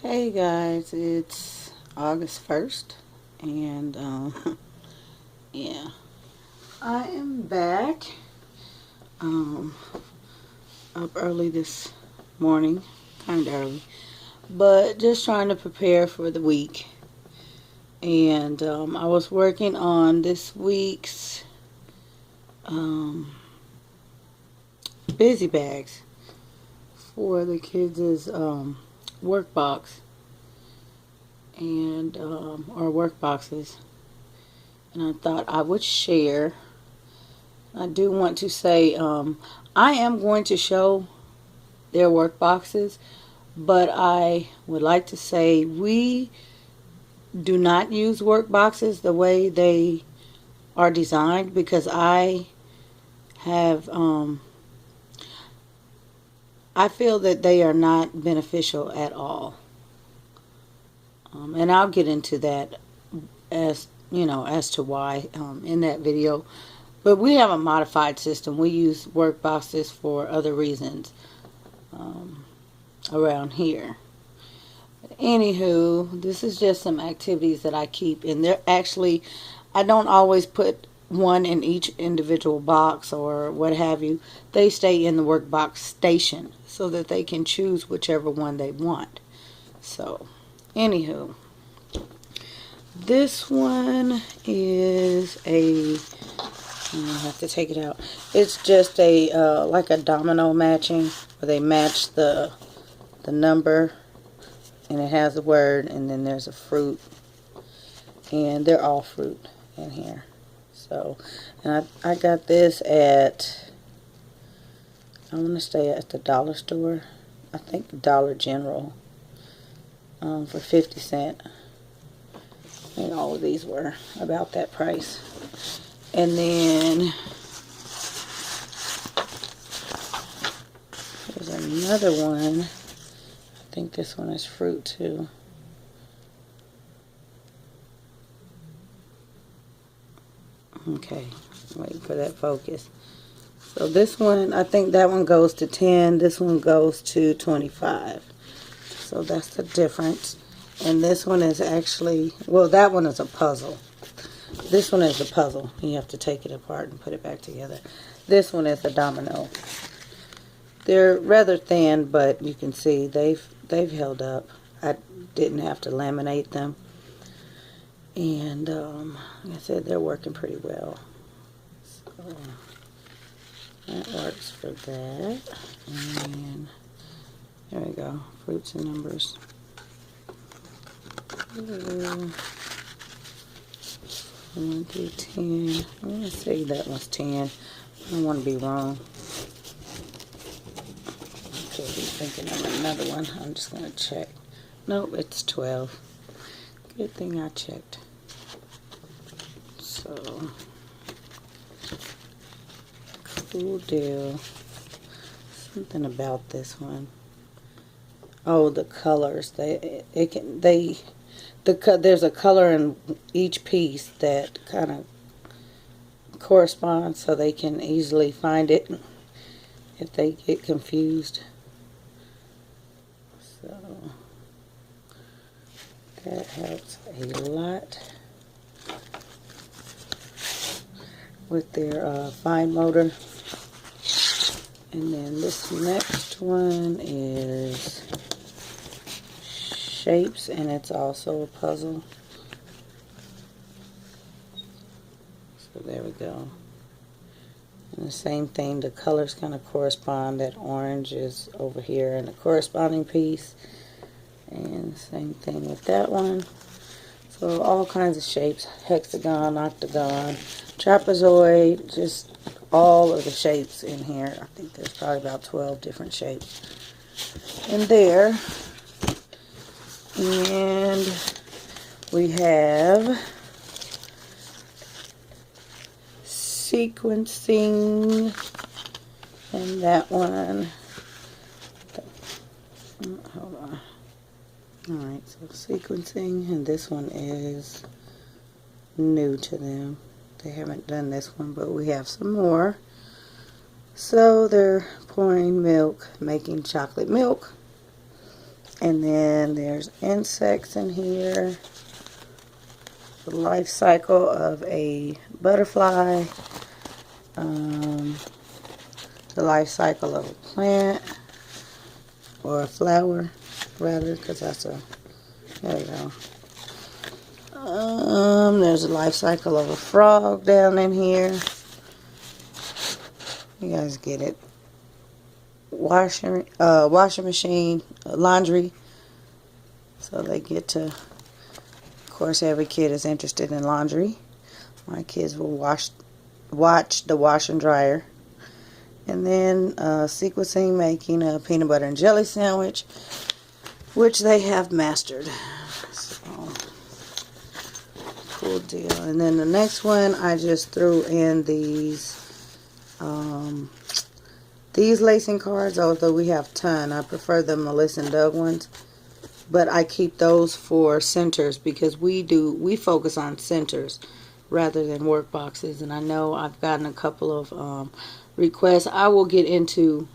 Hey guys, it's August 1st, and yeah, I am back um, up early this morning, kind of early, but just trying to prepare for the week. And I was working on this week's um, busy bags for the kids' work box and or work boxes, and I thought I would share. I do want to say I am going to show their work boxes, but I would like to say we do not use work boxes the way they are designed because have I feel that they are not beneficial at all. And I'll get into that as as to why in that video. But we have a modified system. We use work boxes for other reasons around here. Anywho, this is just some activities that I keep, and they're actually, I don't always put one in each individual box or what have you. They stay in the work box station so that they can choose whichever one they want. So, anywho, this one is I have to take it out. It's just a like a domino matching, where they match the number, and it has a word, and then there's a fruit, and they're all fruit in here. So, and I got this at, I want to stay at the dollar store. I think Dollar General for 50 cents. I think all of these were about that price. And then there's another one. I think this one is fruit too. Okay, wait for that focus. So this one, I think that one goes to 10. This one goes to 25. So that's the difference. And this one is actually, well, that one is a puzzle. This one is a puzzle. You have to take it apart and put it back together. This one is a domino. They're rather thin, but you can see they've held up. I didn't have to laminate them. And like I said, they're working pretty well. So that works for that. And there we go. Fruits and numbers. 1 through 10. I'm going to say that was 10. I don't want to be wrong. I could be thinking of another one. I'm just going to check. Nope, it's 12. Good thing I checked. So, cool deal. Something about this one. Oh, the colors. There's a color in each piece that kind of corresponds, so they can easily find it if they get confused. So that helps a lot with their fine motor. And then this next one is shapes, and it's also a puzzle. So there we go. And the same thing, the colors kind of correspond. That orange is over here in the corresponding piece, and same thing with that one. So all kinds of shapes: hexagon, octagon, trapezoid, just all of the shapes in here. I think there's probably about 12 different shapes in there. And we have sequencing, and that one, hold on. Alright, so sequencing, and this one is new to them. They haven't done this one, but we have some more. So they're pouring milk, making chocolate milk. And then there's insects in here. The life cycle of a butterfly. The life cycle of a plant. Or a flower, rather, because that's a, there we go. There's a life cycle of a frog down in here. You guys get it. Washing machine, laundry. So they get to, of course, every kid is interested in laundry. My kids will watch the wash and dryer. And then sequencing, making a peanut butter and jelly sandwich, which they have mastered. So, cool deal. And then the next one, I just threw in these lacing cards, although we have a ton. I prefer the Melissa and Doug ones. But I keep those for centers because we focus on centers rather than work boxes. And I know I've gotten a couple of requests. I will get into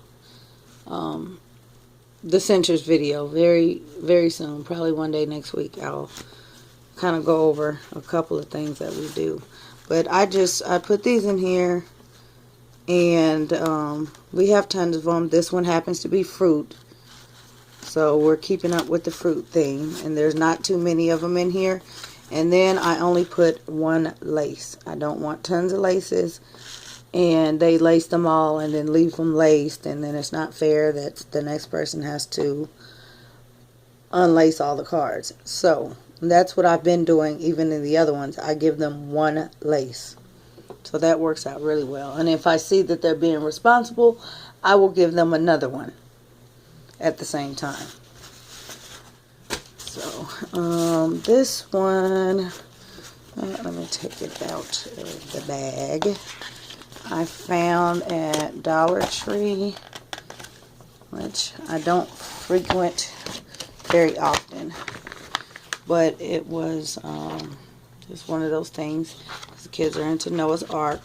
the centers video very, very soon. Probably one day next week. I'll kind of go over a couple of things that we do. But I put these in here, and we have tons of them. This one happens to be fruit. So we're keeping up with the fruit thing. And there's not too many of them in here. And then I only put one lace. I don't want tons of laces. And they lace them all and then leave them laced. And then it's not fair that the next person has to unlace all the cards. So that's what I've been doing even in the other ones. I give them one lace. So that works out really well. And if I see that they're being responsible, I will give them another one at the same time. So this one, let me take it out of the bag. I found at Dollar Tree, which I don't frequent very often, but it was just one of those things because the kids are into Noah's Ark,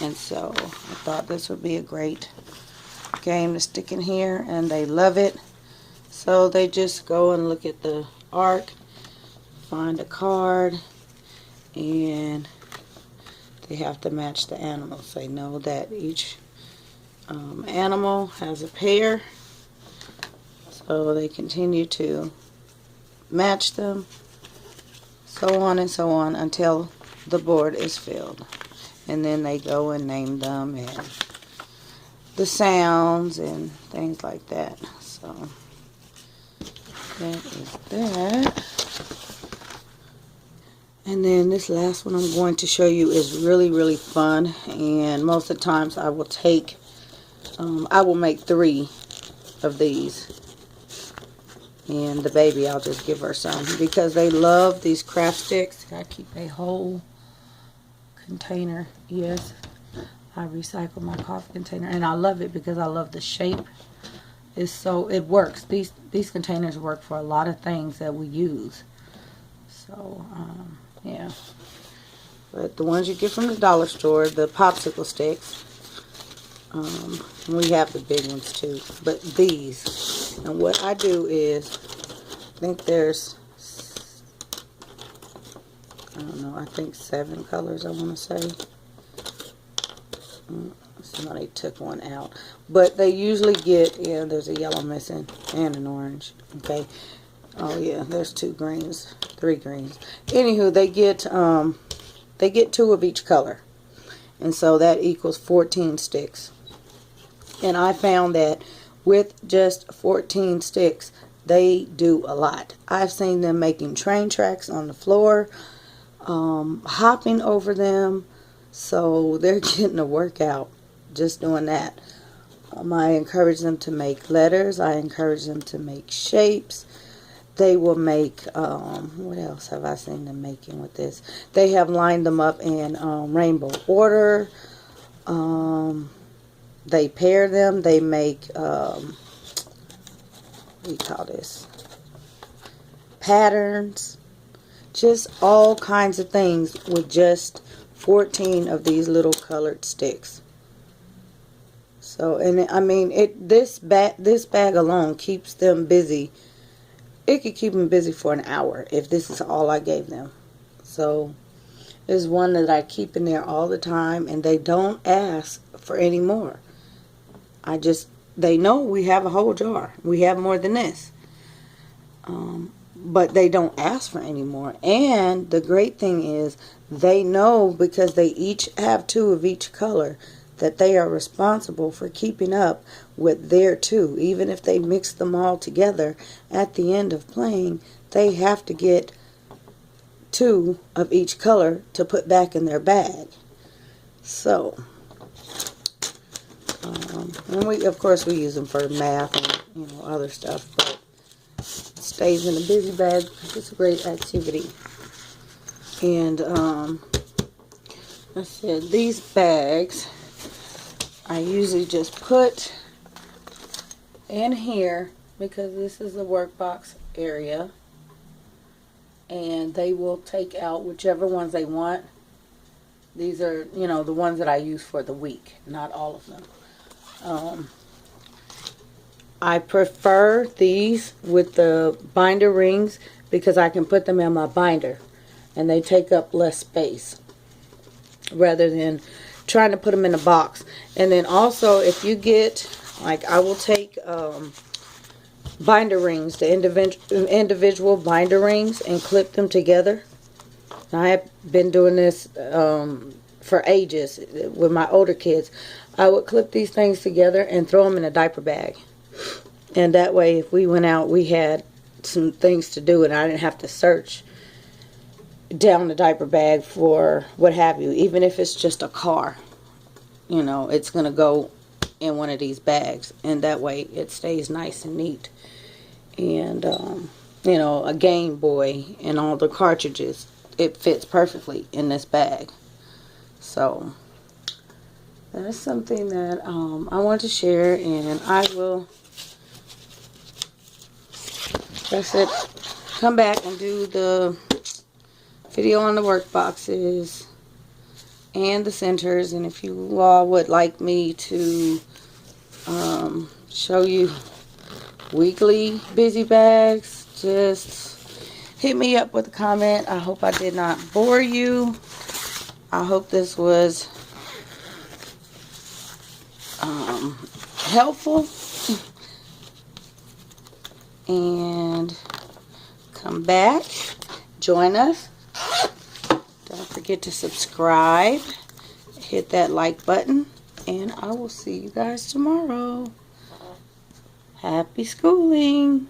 and so I thought this would be a great game to stick in here, and they love it. So they just go and look at the ark, find a card, and they have to match the animals. They know that each animal has a pair, so they continue to match them, so on and so on until the board is filled. And then they go and name them and the sounds and things like that. So that is that. And then this last one I'm going to show you is really, really fun. And most of the times I will take, I will make 3 of these. And the baby, I'll just give her some because they love these craft sticks. I keep a whole container. Yes, I recycle my coffee container, and I love it because I love the shape. It works. These containers work for a lot of things that we use. So yeah. But the ones you get from the dollar store, the popsicle sticks, we have the big ones too. But these, and what I do is, I think there's, I don't know, I think 7 colors I want to say. Somebody took one out. But they usually get, yeah, there's a yellow missing and an orange. Okay. Oh yeah, there's 2 greens, 3 greens. Anywho, they get 2 of each color. And so that equals 14 sticks. And I found that with just 14 sticks, they do a lot. I've seen them making train tracks on the floor, hopping over them. So they're getting a workout just doing that. I encourage them to make letters. I encourage them to make shapes. They will make, what else have I seen them making with this? They have lined them up in rainbow order. They pair them. They make, what do you call this? Patterns. Just all kinds of things with just 14 of these little colored sticks. So, and I mean, this bag alone keeps them busy it could keep them busy for an hour if this is all I gave them. So there's one that I keep in there all the time, and they don't ask for any more. They know we have a whole jar. We have more than this. But they don't ask for any more. And the great thing is, they know, because they each have 2 of each color, that they are responsible for keeping up with their 2. Even if they mix them all together, at the end of playing, they have to get 2 of each color to put back in their bag. So, and we, of course, we use them for math and other stuff, but it stays in a busy bag because it's a great activity. And I said these bags I usually just put in here because this is the workbox area, and they will take out whichever ones they want. These are, the ones that I use for the week, not all of them. I prefer these with the binder rings because I can put them in my binder and they take up less space rather than trying to put them in a box. And then also, if you get, like, I will take binder rings, the individual binder rings, and clip them together. I have been doing this for ages with my older kids. I would clip these things together and throw them in a diaper bag. And that way, if we went out, we had some things to do and I didn't have to search down the diaper bag for what have you. Even if it's just a car, it's going to go in one of these bags. And that way, it stays nice and neat. And, a Game Boy and all the cartridges, it fits perfectly in this bag. So that is something that I want to share, and I will, that's it, come back and do the video on the work boxes and the centers. And if you all would like me to show you weekly busy bags, just hit me up with a comment. I hope I did not bore you. I hope this was helpful. And come back, join us. Don't forget to subscribe, hit that like button, and I will see you guys tomorrow. Happy schooling.